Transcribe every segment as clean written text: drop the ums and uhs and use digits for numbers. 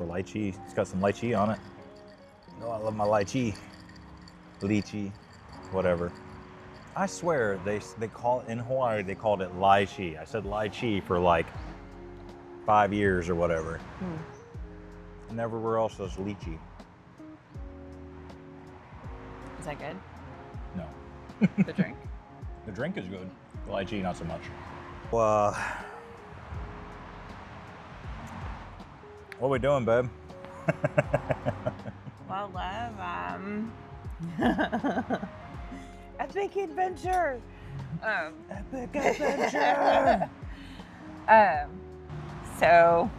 a lychee. It's got some lychee on it. Oh, I love my lychee. Lychee, whatever. I swear they call it in Hawaii. They called it lychee. I said lychee for like 5 years or whatever. And everywhere else was lychee. Is that good? No. The drink? The drink is good. The lychee, not so much. What are we doing, babe? Well, love, epic adventure. Epic adventure. So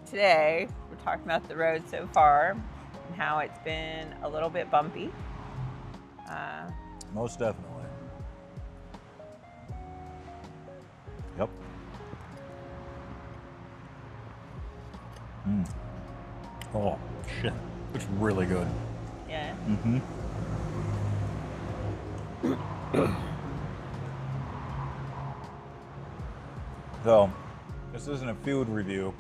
today we're talking about the road so far and how it's been a little bit bumpy. Most definitely. Yep. Oh, shit. It's really good. Yeah. So, this isn't a food review,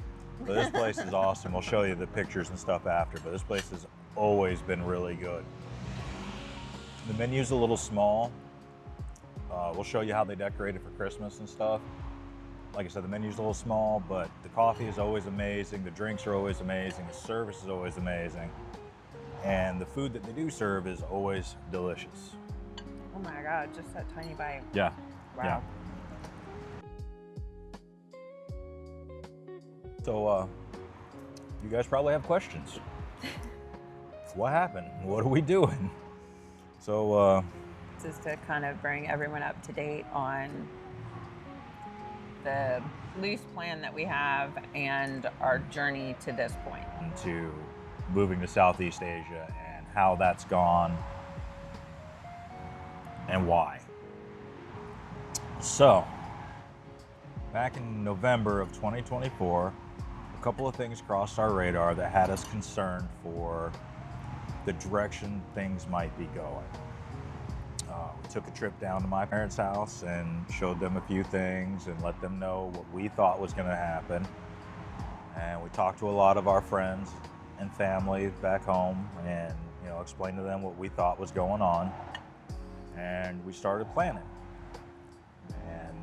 but this place is awesome. We'll show you the pictures and stuff after, but this place has always been really good. The menu's a little small. We'll show you how they decorated for Christmas and stuff. Like I said, the menu's a little small, but the coffee is always amazing. The drinks are always amazing. The service is always amazing. And the food that they do serve is always delicious. Oh my God, just that tiny bite. Yeah. Wow. Yeah. So, you guys probably have questions. What happened? What are we doing? So, Just to kind of bring everyone up to date on the loose plan that we have and our journey to this point. to moving to Southeast Asia and how that's gone and why. So, back in November of 2024, a couple of things crossed our radar that had us concerned for the direction things might be going. We took a trip down to my parents' house and showed them a few things and let them know what we thought was going to happen. And we talked to a lot of our friends and family back home and, you know, explained to them what we thought was going on. And we started planning. And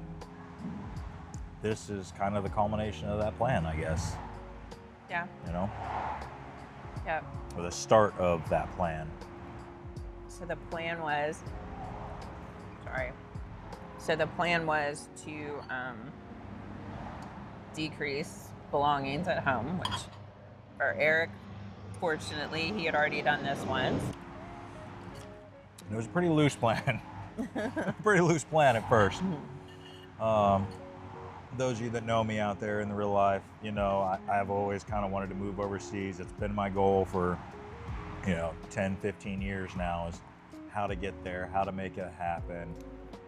this is kind of the culmination of that plan, I guess. Yeah. You know? Yeah. Or the start of that plan. So the plan was, So the plan was to decrease belongings at home, which for Eric, fortunately, he had already done this once. It was a pretty loose plan. Pretty loose plan at first. Those of you that know me out there in the real life, you know, I've always kind of wanted to move overseas. It's been my goal for, 10, 15 years now, is how to get there, how to make it happen.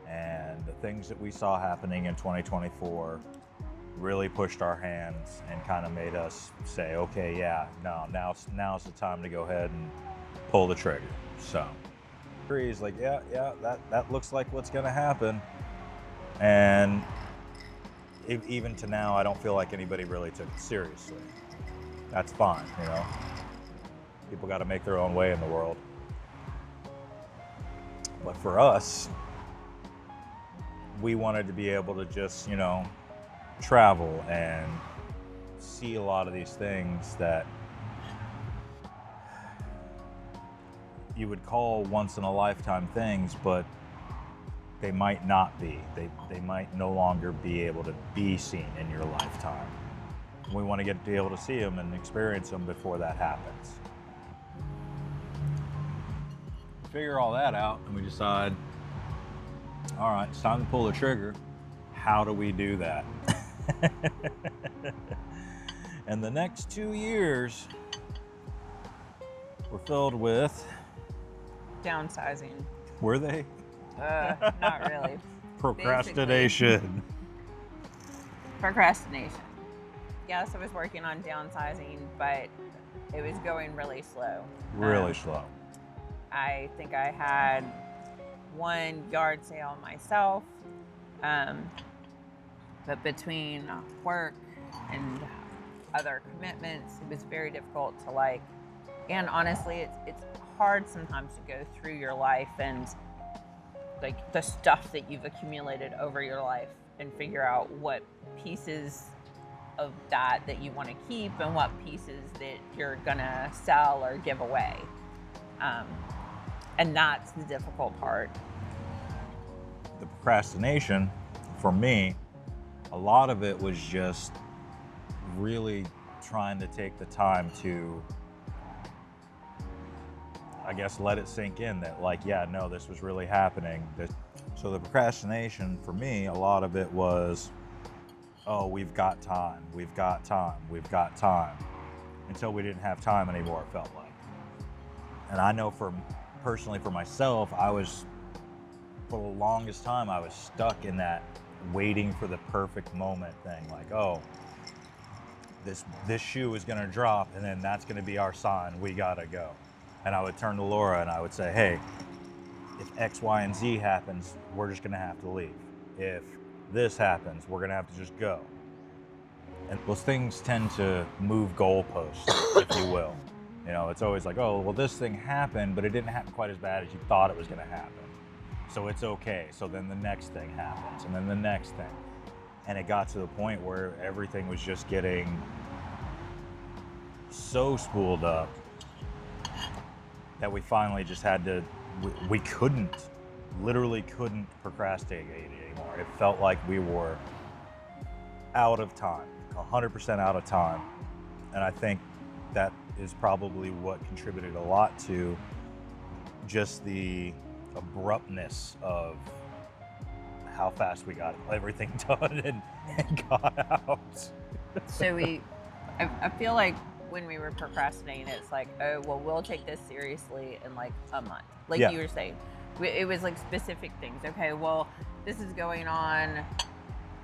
And the things that we saw happening in 2024 really pushed our hands and kind of made us say, okay, yeah, now's the time to go ahead and pull the trigger. So he's like, yeah, that looks like what's gonna happen. And even to now, I don't feel like anybody really took it seriously. That's fine, People got to make their own way in the world. But for us, we wanted to be able to just, travel and see a lot of these things that you would call once in a lifetime things, but they might not be. They might no longer be able to be seen in your lifetime. We want to be able to see them and experience them before that happens. Figure all that out and we decide, all right, it's time to pull the trigger. How do we do that? And the next 2 years were filled with... Downsizing. Were they? Not really. Procrastination. Procrastination. Yes, I was working on downsizing, but it was going really slow. Really slow. I think I had one yard sale myself, but between work and other commitments. It was very difficult to like, and honestly, it's hard sometimes to go through your life and like the stuff that you've accumulated over your life and figure out what pieces of that you want to keep and what pieces that you're gonna sell or give away. And that's the difficult part. The procrastination, for me, a lot of it was just really trying to take the time to, I guess, let it sink in that like, yeah, no, this was really happening. So the procrastination for me, a lot of it was, oh, we've got time, until we didn't have time anymore, it felt like. And I know personally for myself, for the longest time, I was stuck in that waiting for the perfect moment thing. Like, oh, this shoe is gonna drop and then that's gonna be our sign, we gotta go. And I would turn to Laura and I would say, hey, if X, Y, and Z happens, we're just gonna have to leave. If this happens, we're gonna have to just go. And those things tend to move goalposts, if you will. You know, it's always like, oh, well, this thing happened, but it didn't happen quite as bad as you thought it was gonna happen. So it's okay. So then the next thing happens, and then the next thing. And it got to the point where everything was just getting so spooled up that we finally just had to, we literally couldn't procrastinate anymore. It felt like we were out of time, 100% out of time. And I think that is probably what contributed a lot to just the abruptness of how fast we got everything done and got out. So I feel like when we were procrastinating, it's like, oh, well, we'll take this seriously in like a month. Like you were saying, it was like specific things. Okay, well, this is going on.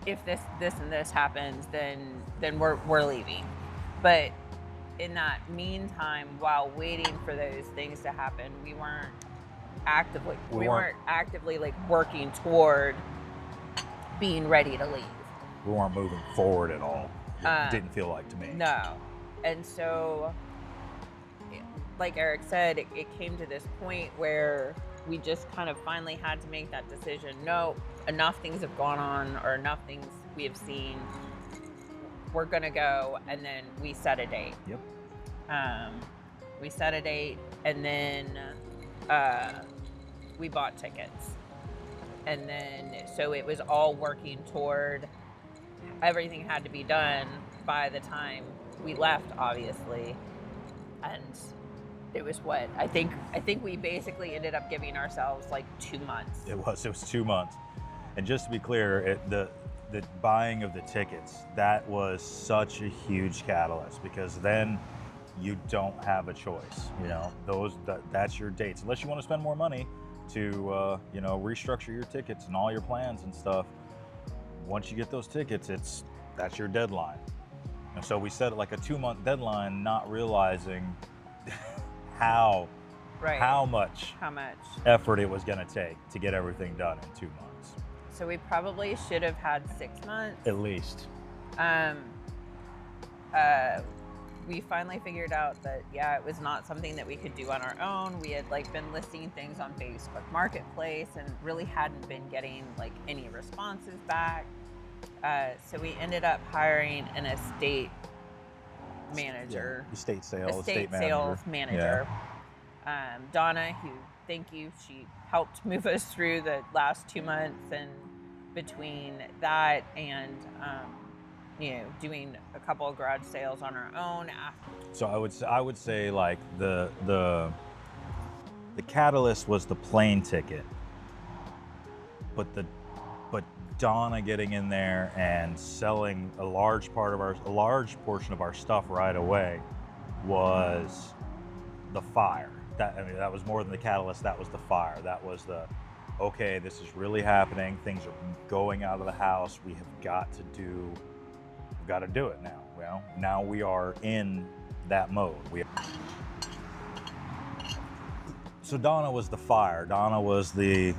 If this and this happens, then we're leaving. But in that meantime, while waiting for those things to happen, we weren't actively like working toward being ready to leave. We weren't moving forward at all. It didn't feel like to me. No. And so, like Eric said, it came to this point where we just kind of finally had to make that decision. No, enough things have gone on, or enough things we have seen. We're gonna go, and then we set a date. Yep. We set a date, and then we bought tickets. And then, so it was all working toward, everything had to be done by the time we left, obviously. And it was what? I think we basically ended up giving ourselves like 2 months. It was 2 months. And just to be clear, the buying of the tickets, that was such a huge catalyst, because then you don't have a choice. You know, that's your dates. Unless you want to spend more money to restructure your tickets and all your plans and stuff. Once you get those tickets, that's your deadline. And so we set like a 2-month deadline, not realizing how much effort it was going to take to get everything done in 2 months. So we probably should have had 6 months. At least. We finally figured out that, it was not something that we could do on our own. We had like been listing things on Facebook Marketplace and really hadn't been getting like any responses back. So we ended up hiring an estate manager. Estate sales manager. Donna, who, thank you, she helped move us through the last 2 months, and between that and doing a couple of garage sales on our own. So I would say like the catalyst was the plane ticket, but Donna getting in there and selling a large portion of our stuff right away was the fire. That was more than the catalyst. That was the fire. That was okay, this is really happening. Things are going out of the house. We've got to do it now. Well, now we are in that mode. So Donna was the fire. Donna was the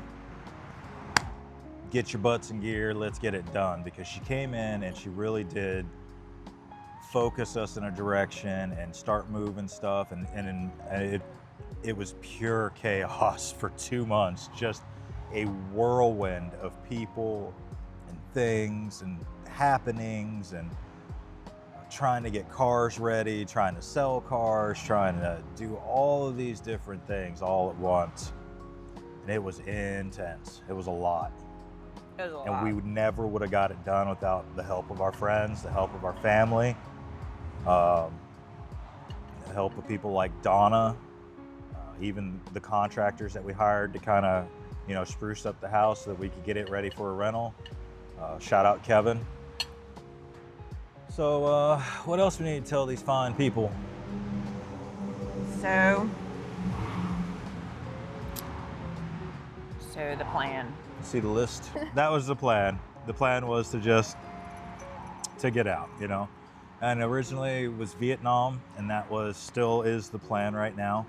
get your butts in gear, let's get it done, because she came in and she really did focus us in a direction and start moving stuff. And it was pure chaos for 2 months, just a whirlwind of people and things and happenings, and trying to get cars ready, trying to sell cars, trying to do all of these different things all at once. And it was intense. It was a lot. It was a lot. And we never would have got it done without the help of our friends, the help of our family, the help of people like Donna, even the contractors that we hired to kind of, you know, spruce up the house so that we could get it ready for a rental. Shout out Kevin. So what else we need to tell these fine people? So the plan. See the list? That was the plan. The plan was to get out, you know. And originally it was Vietnam, and that still is the plan right now.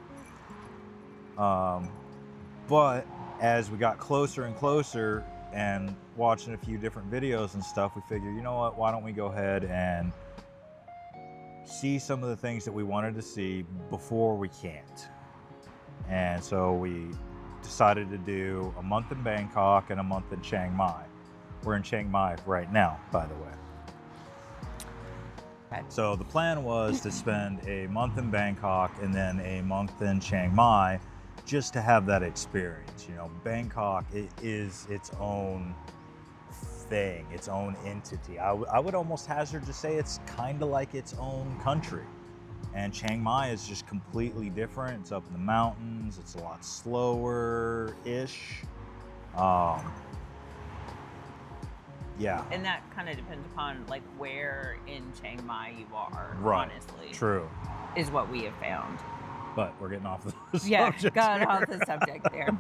But as we got closer and closer and watching a few different videos and stuff, we figured, you know what, why don't we go ahead and see some of the things that we wanted to see before we can't. And so we decided to do a month in Bangkok and a month in Chiang Mai. We're in Chiang Mai right now, by the way. Okay. So the plan was to spend a month in Bangkok and then a month in Chiang Mai, just to have that experience. You know, Bangkok is its own thing, its own entity. I would almost hazard to say it's kind of like its own country. And Chiang Mai is just completely different. It's up in the mountains. It's a lot slower-ish. Yeah. And that kind of depends upon like where in Chiang Mai you are, Right. honestly. True. Is what we have found. But we're getting off the subject got here. off the subject there.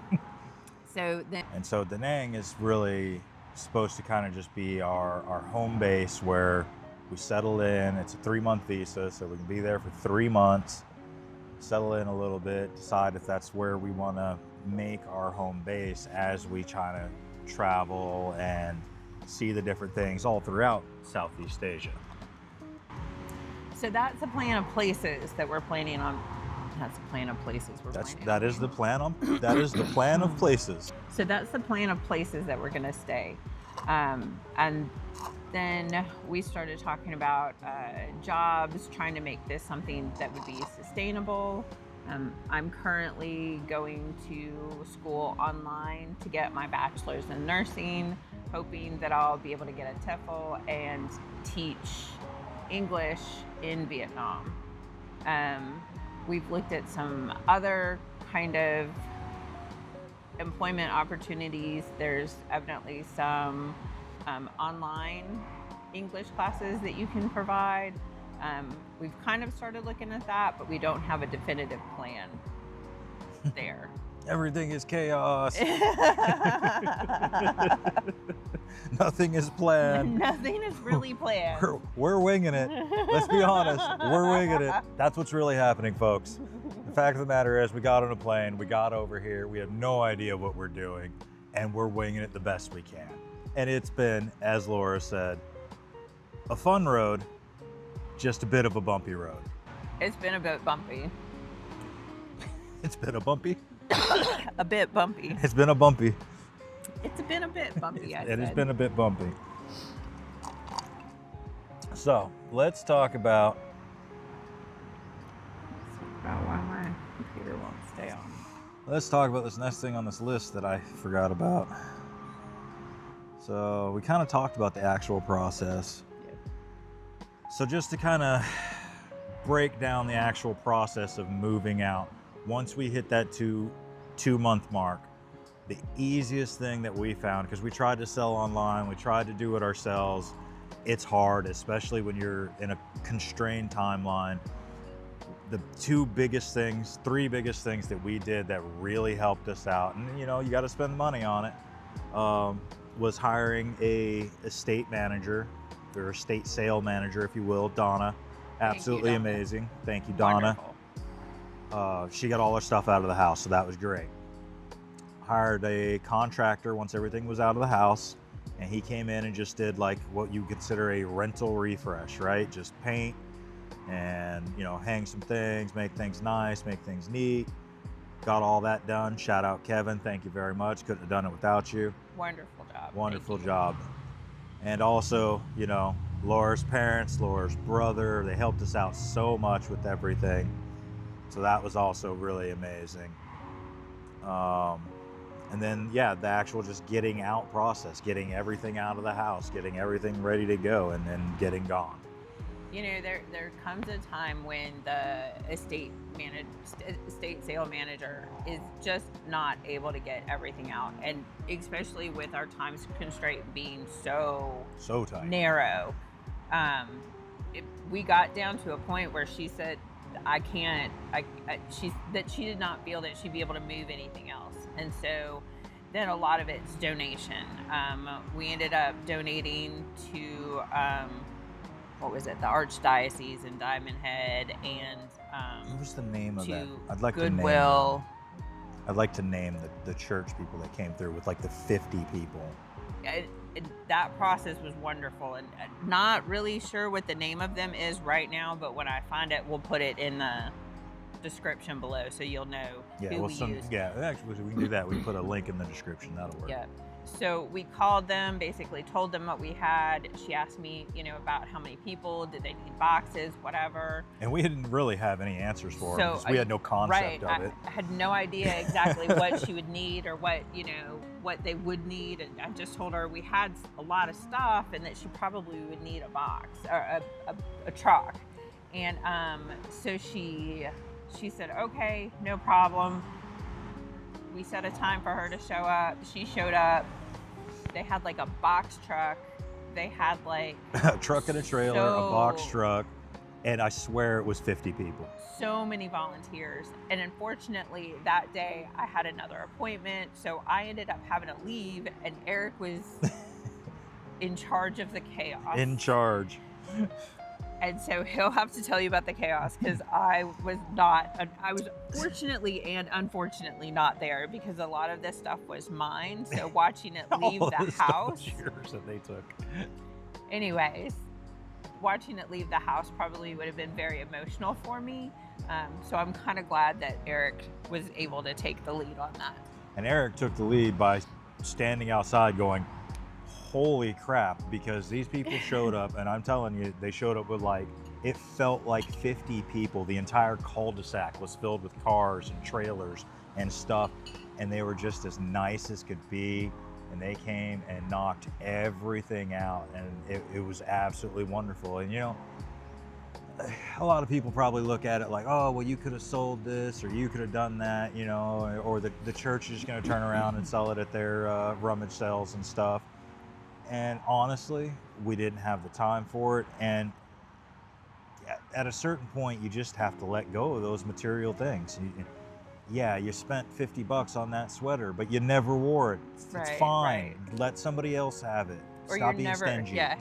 So then, And so Da Nang is really supposed to kind of just be our home base where we settle in. It's a 3-month visa, so we can be there for 3 months, settle in a little bit, decide if that's where we want to make our home base as we try to travel and see the different things all throughout Southeast Asia. so that's a plan of places that we're planning on. That's a plan of places we're planning on. That is the plan of places. So that's the plan of places that we're going to stay. And then we started talking about jobs, trying to make this something that would be sustainable. I'm currently going to school online to get my bachelor's in nursing, hoping that I'll be able to get a TEFL and teach English in Vietnam. We've looked at some other kind of employment opportunities. There's evidently some online English classes that you can provide. We've kind of started looking at that, but we don't have a definitive plan there. Everything is chaos. Nothing is planned. Nothing is really planned. We're winging it. Let's be honest. We're winging it. That's what's really happening, folks. The fact of the matter is, we got on a plane, we got over here, we have no idea what we're doing, and we're winging it the best we can. And it's been, as Laura said, a fun road, just a bit of a bumpy road. It's been a bit bumpy. It's been a bumpy? A bit bumpy. It's been a bumpy. It's been a bit bumpy, It has been a bit bumpy. So, let's talk about why my computer won't stay on. Let's talk about this next thing on this list that I forgot about. So we kind of talked about the actual process. Yep. So just to kind of break down the actual process of moving out, once we hit that two-month mark, the easiest thing that we found, because we tried to sell online, we tried to do it ourselves, it's hard, especially when you're in a constrained timeline. The three biggest things that we did that really helped us out, and you know, you got to spend money on it, was hiring a estate manager, or estate sale manager, if you will, Donna. Absolutely Thank you, Donna. amazing. Thank you, Donna. Wonderful. She got all her stuff out of the house, so that was great. Hired a contractor once everything was out of the house, and he came in and just did like what you consider a rental refresh, right? Just paint, and, you know, hang some things, make things nice, make things neat. Got all that done. Shout out Kevin. Thank you very much. Couldn't have done it without you. Wonderful job. Wonderful job. And also, you know, Laura's parents, Laura's brother, they helped us out so much with everything. So that was also really amazing. And then, yeah, the actual just getting out process, getting everything out of the house, getting everything ready to go, and then getting gone. You know, there comes a time when the estate sale manager is just not able to get everything out, and especially with our time constraint being so tight, narrow. We got down to a point where she said, she did not feel that she'd be able to move anything else. And so then a lot of it's donation. We ended up donating to, what was it? The Archdiocese in Diamond Head, and what was the name of that? I'd like Goodwill. I'd like to name the church people that came through with like the 50 people. That process was wonderful, and not really sure what the name of them is right now, but when I find it, we'll put it in the description below so you'll know who we use. Yeah, actually, we can do that. We can put a link in the description. That'll work. Yeah. So we called them, basically told them what we had. She asked me, you know, about how many people, did they need boxes, whatever. And we didn't really have any answers for them because we had no concept of it. I had no idea exactly what she would need or what they would need. And I just told her we had a lot of stuff and that she probably would need a box or a truck. And so she said, okay, no problem. We set a time for her to show up. She showed up. They had like a box truck. They had like a truck and a trailer, a box truck, and I swear it was 50 people. So many volunteers. And unfortunately, that day I had another appointment, so I ended up having to leave, and Eric was in charge of the chaos. In charge. And so he'll have to tell you about the chaos, because I was fortunately and unfortunately not there, because a lot of this stuff was mine. So watching it leave the house. Yours that they took. Anyways, watching it leave the house probably would have been very emotional for me. So I'm kind of glad that Eric was able to take the lead on that. And Eric took the lead by standing outside going, holy crap, because these people showed up, and I'm telling you, they showed up with it felt like 50 people. The entire cul-de-sac was filled with cars and trailers and stuff, and they were just as nice as could be, and they came and knocked everything out, and it was absolutely wonderful. And you know, a lot of people probably look at it like, oh, well, you could have sold this, or you could have done that, you know, or the church is going to turn around and sell it at their rummage sales and stuff. And honestly, we didn't have the time for it. And at a certain point, you just have to let go of those material things. You spent $50 on that sweater, but you never wore it. It's fine. Right. Let somebody else have it. Or Stop being stingy. Yeah,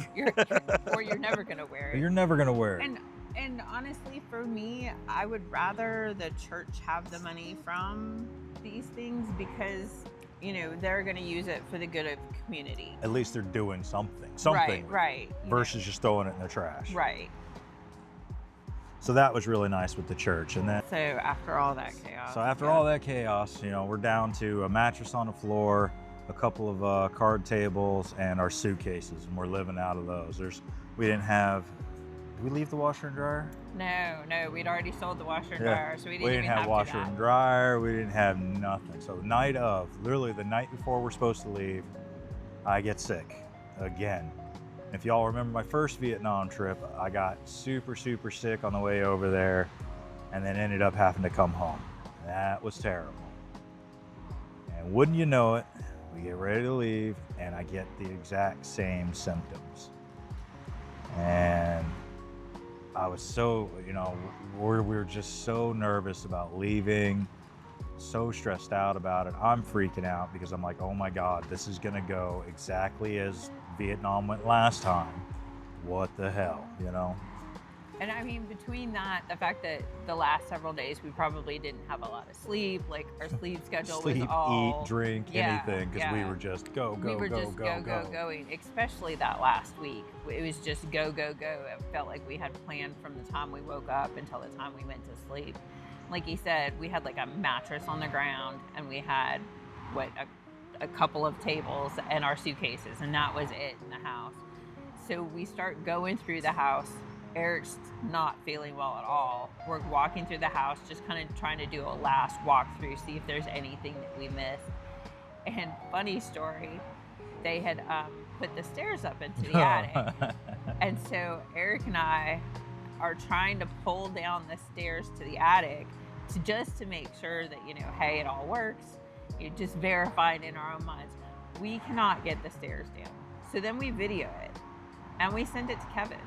or you're never going to wear it. You're never going to wear it. And honestly, for me, I would rather the church have the money from these things, because you know, they're going to use it for the good of the community. At least they're doing something. Right. Versus just throwing it in the trash. Right. So that was really nice with the church. And then, so after all that chaos, you know, we're down to a mattress on the floor, a couple of card tables, and our suitcases, and we're living out of those. Did we leave the washer and dryer? No, we'd already sold the washer and dryer, so we didn't even have washer and dryer. We didn't have nothing. So literally the night before we're supposed to leave, I get sick again. If y'all remember my first Vietnam trip, I got super, super sick on the way over there, and then ended up having to come home. That was terrible. And wouldn't you know it, we get ready to leave, and I get the exact same symptoms. And I was so, you know, we were just so nervous about leaving, so stressed out about it. I'm freaking out because I'm like, oh my God, this is gonna go exactly as Vietnam went last time. What the hell, you know? And I mean, between that, the fact that the last several days we probably didn't have a lot of sleep, like our sleep schedule was Sleep, all eat, drink, anything, because we were just go, we go, were go, just go, going, especially that last week. It was just go, go, go. It felt like we had planned from the time we woke up until the time we went to sleep. Like he said, we had like a mattress on the ground, and we had a couple of tables and our suitcases, and that was it in the house. So we start going through the house. Eric's not feeling well at all. We're walking through the house, just kind of trying to do a last walkthrough, see if there's anything that we missed. And funny story, they had put the stairs up into the attic. And so Eric and I are trying to pull down the stairs to the attic just to make sure that, you know, hey, it all works. You just verified in our own minds. We cannot get the stairs down. So then we video it and we send it to Kevin.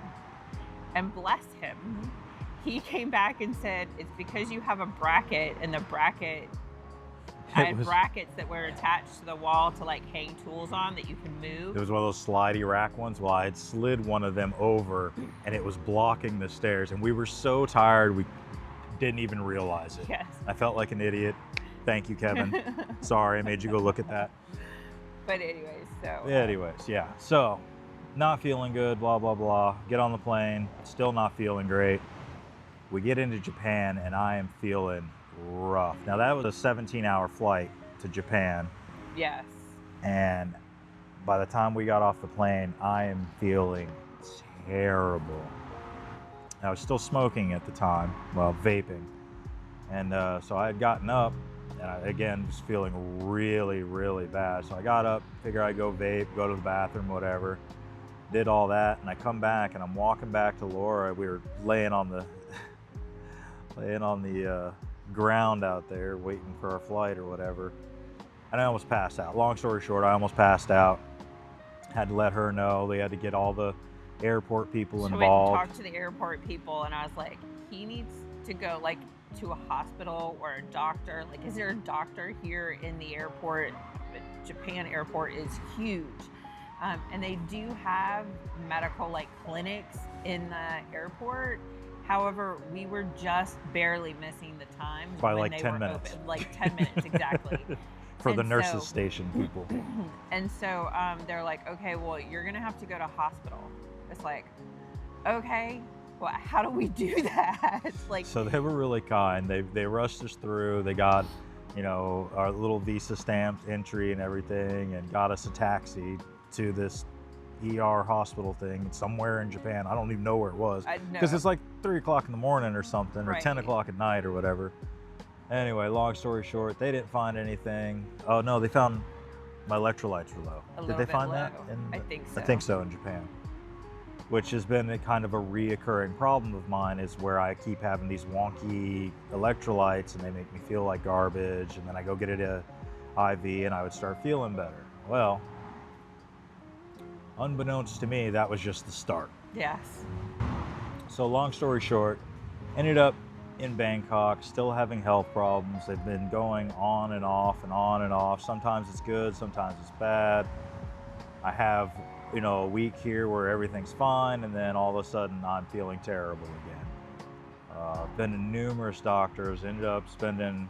And bless him, he came back and said, it's because you have a bracket, and the bracket had brackets that were attached to the wall to like hang tools on that you can move. It was one of those slidey rack ones. Well, I had slid one of them over and it was blocking the stairs, and we were so tired we didn't even realize it. Yes. I felt like an idiot. Thank you, Kevin. Sorry, I made you go look at that. But anyways, yeah. So, not feeling good, blah, blah, blah. Get on the plane, still not feeling great. We get into Japan and I am feeling rough. Now that was a 17-hour flight to Japan. Yes. And by the time we got off the plane, I am feeling terrible. I was still smoking at the time, well, vaping. And so I had gotten up and I, again, was feeling really, really bad. So I got up, figured I'd go vape, go to the bathroom, whatever. Did all that, and I come back and I'm walking back to Laura. We were laying on the ground out there waiting for our flight or whatever, and I almost passed out. Long story short, I almost passed out. Had to let her know. They had to get all the airport people involved. So I talked to the airport people, and I was like, he needs to go like to a hospital or a doctor. Like, is there a doctor here in the airport? Japan airport is huge. And they do have medical like clinics in the airport. However, we were just barely missing the time by when like they 10 were minutes. Open. Like 10 minutes exactly. For the nurses station people. And so they're like, okay, well, you're gonna have to go to hospital. It's like, okay, well, how do we do that? Like, so they were really kind. They rushed us through. They got, you know, our little visa stamped entry and everything, and got us a taxi to this ER hospital thing somewhere in Japan. I don't even know where it was, because it's like 3 o'clock in the morning or something, or 10 o'clock at night or whatever. Anyway, long story short, they didn't find anything. Oh no, they found my electrolytes were low. Did they find that? I think so. I think so, in Japan. Which has been a kind of a reoccurring problem of mine, is where I keep having these wonky electrolytes and they make me feel like garbage, and then I go get it a IV and I would start feeling better. Well, unbeknownst to me, that was just the start. Yes. So long story short, ended up in Bangkok, still having health problems. They've been going on and off and on and off. Sometimes it's good, sometimes it's bad. I have, you know, a week here where everything's fine, and then all of a sudden I'm feeling terrible again. Been to numerous doctors, ended up spending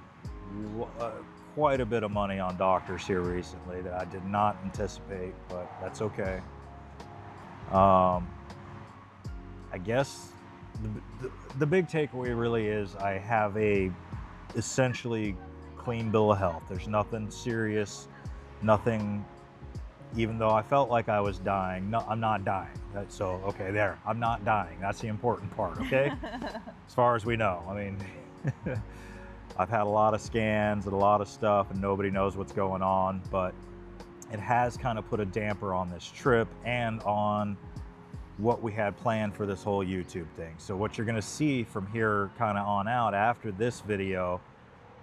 quite a bit of money on doctors here recently that I did not anticipate, but that's okay. I guess the big takeaway really is I have a essentially clean bill of health. There's nothing serious, nothing, even though I felt like I was dying. No, I'm not dying. So, okay, there, I'm not dying. That's the important part, okay? As far as we know. I mean, I've had a lot of scans and a lot of stuff, and nobody knows what's going on, but it has kind of put a damper on this trip and on what we had planned for this whole YouTube thing. So what you're gonna see from here kind of on out after this video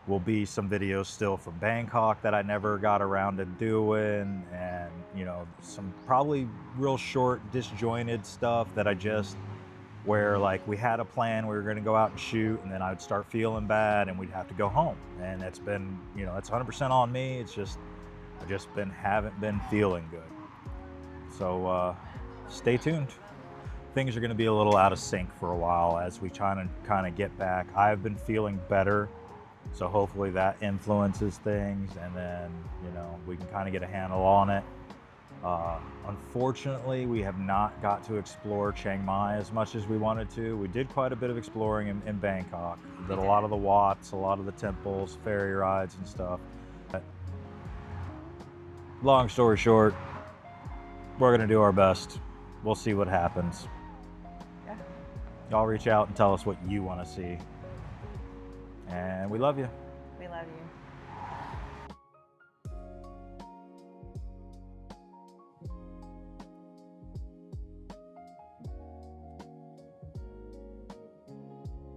will be some videos still from Bangkok that I never got around to doing, and, you know, some probably real short, disjointed stuff that I just, where like we had a plan, we were gonna go out and shoot, and then I'd start feeling bad and we'd have to go home. And it's been, you know, it's 100% on me. It's just, I just haven't been feeling good. So stay tuned things are going to be a little out of sync for a while as we kind of get back. I've been feeling better, so hopefully that influences things, and then we can kind of get a handle on it. Unfortunately, we have not got to explore Chiang Mai as much as we wanted to. We did quite a bit of exploring in Bangkok. We did a lot of the Wats, a lot of the temples, ferry rides and stuff. But long story short, we're gonna do our best. We'll see what happens. Yeah. Y'all reach out and tell us what you want to see. And we love you. We love you.